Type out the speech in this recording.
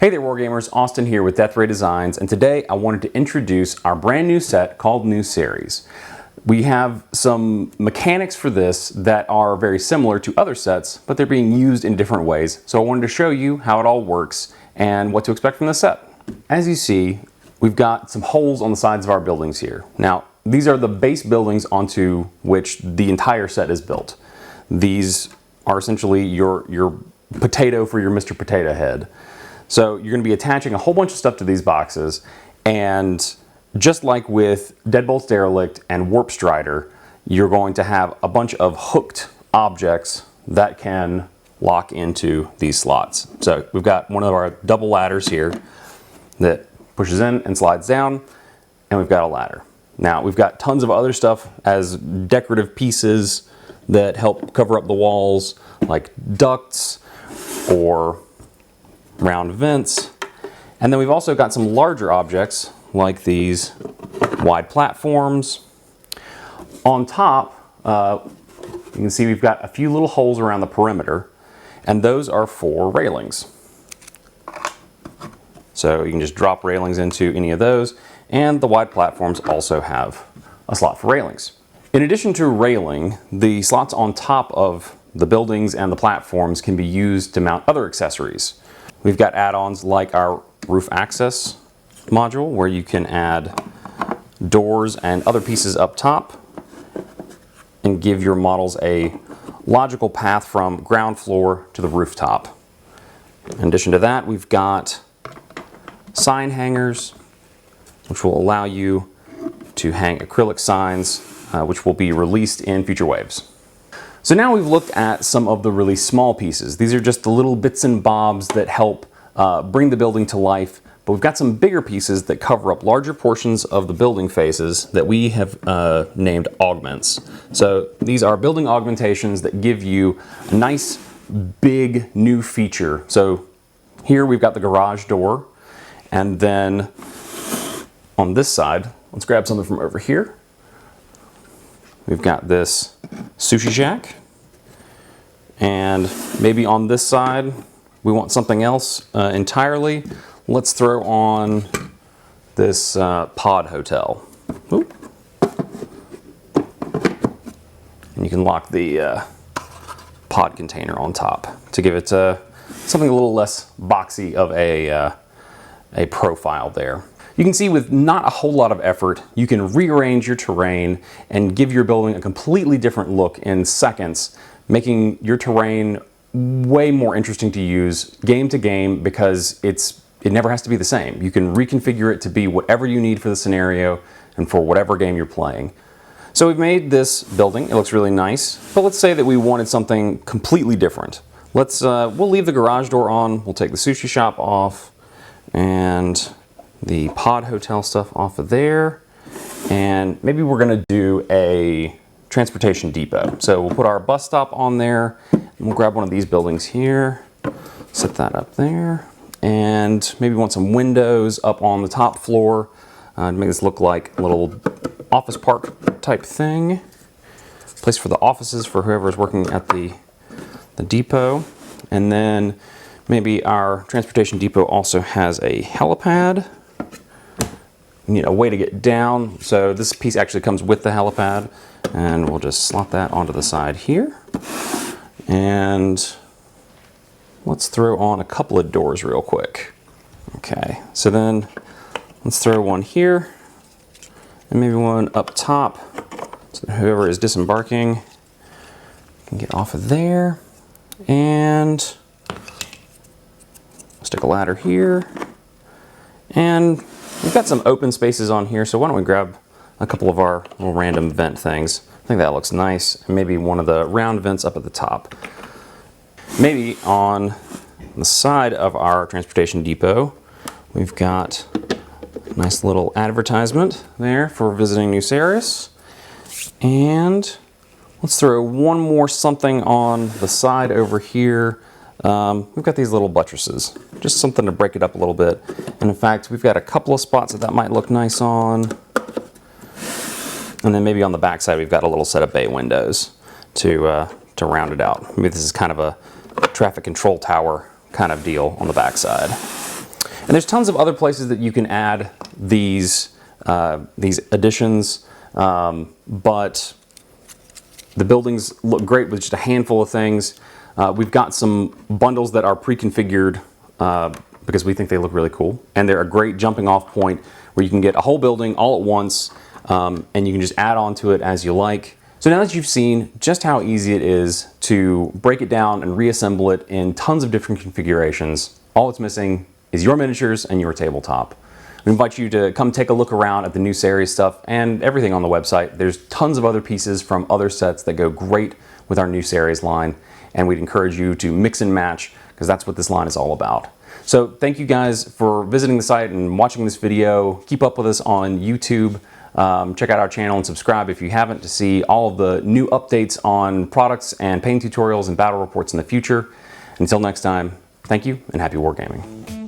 Hey there Wargamers, Austin here with Death Ray Designs, and today I wanted to introduce our brand new set called New Ceres. We have some mechanics for this that are very similar to other sets, but they're being used in different ways. So I wanted to show you how it all works and what to expect from the set. As you see, we've got some holes on the sides of our buildings here. Now, these are the base buildings onto which the entire set is built. These are essentially your potato for your Mr. Potato Head. So you're going to be attaching a whole bunch of stuff to these boxes, and just like with Deadbolt's Derelict and Warp Strider, you're going to have a bunch of hooked objects that can lock into these slots. So we've got one of our double ladders here that pushes in and slides down, and we've got a ladder. Now we've got tons of other stuff as decorative pieces that help cover up the walls, like ducts or round vents. And then we've also got some larger objects like these wide platforms. On top, you can see we've got a few little holes around the perimeter, and those are for railings. So you can just drop railings into any of those, and the wide platforms also have a slot for railings. In addition to railing, the slots on top of the buildings and the platforms can be used to mount other accessories. We've got add-ons like our roof access module, where you can add doors and other pieces up top and give your models a logical path from ground floor to the rooftop. In addition to that, we've got sign hangers, which will allow you to hang acrylic signs, which will be released in future waves. So now we've looked at some of the really small pieces. These are just the little bits and bobs that help bring the building to life, but we've got some bigger pieces that cover up larger portions of the building faces that we have named augments. So these are building augmentations that give you a nice big new feature. So here we've got the garage door, and then on this side, let's grab something from over here. We've got this sushi shack, and maybe on this side we want something else entirely. Let's throw on this pod hotel. Oop. And you can lock the pod container on top to give it something a little less boxy of a profile there. You can see with not a whole lot of effort, you can rearrange your terrain and give your building a completely different look in seconds, making your terrain way more interesting to use game to game because it never has to be the same. You can reconfigure it to be whatever you need for the scenario and for whatever game you're playing. So we've made this building. It looks really nice, but let's say that we wanted something completely different. We'll leave the garage door on, we'll take the sushi shop off, and the pod hotel stuff off of there, and maybe we're gonna do a transportation depot. So we'll put our bus stop on there, and we'll grab one of these buildings here, set that up there, and maybe want some windows up on the top floor to make this look like a little office park type thing. Place for the offices for whoever's working at the depot. And then maybe our transportation depot also has a helipad. We need a way to get down, so this piece actually comes with the helipad, and we'll just slot that onto the side here. And let's throw on a couple of doors real quick. Okay, so then let's throw one here, and maybe one up top, so that whoever is disembarking can get off of there. And stick a ladder here, and we've got some open spaces on here, so why don't we grab a couple of our little random vent things. I think that looks nice, and maybe one of the round vents up at the top. Maybe on the side of our transportation depot, we've got a nice little advertisement there for visiting New Ceres. And let's throw one more something on the side over here. We've got these little buttresses, just something to break it up a little bit. And in fact, we've got a couple of spots that might look nice on. And then maybe on the back side, we've got a little set of bay windows to round it out. Maybe this is kind of a traffic control tower kind of deal on the back side. And there's tons of other places that you can add these additions, but the buildings look great with just a handful of things. We've got some bundles that are pre-configured because we think they look really cool, and they're a great jumping off point where you can get a whole building all at once, and you can just add on to it as you like. So now that you've seen just how easy it is to break it down and reassemble it in tons of different configurations, all it's missing is your miniatures and your tabletop. We invite you to come take a look around at the new Ceres stuff and everything on the website. There's tons of other pieces from other sets that go great with our new Ceres line, and we'd encourage you to mix and match because that's what this line is all about. So thank you guys for visiting the site and watching this video. Keep up with us on YouTube. Check out our channel and subscribe if you haven't to see all of the new updates on products and painting tutorials and battle reports in the future. Until next time, thank you and happy wargaming.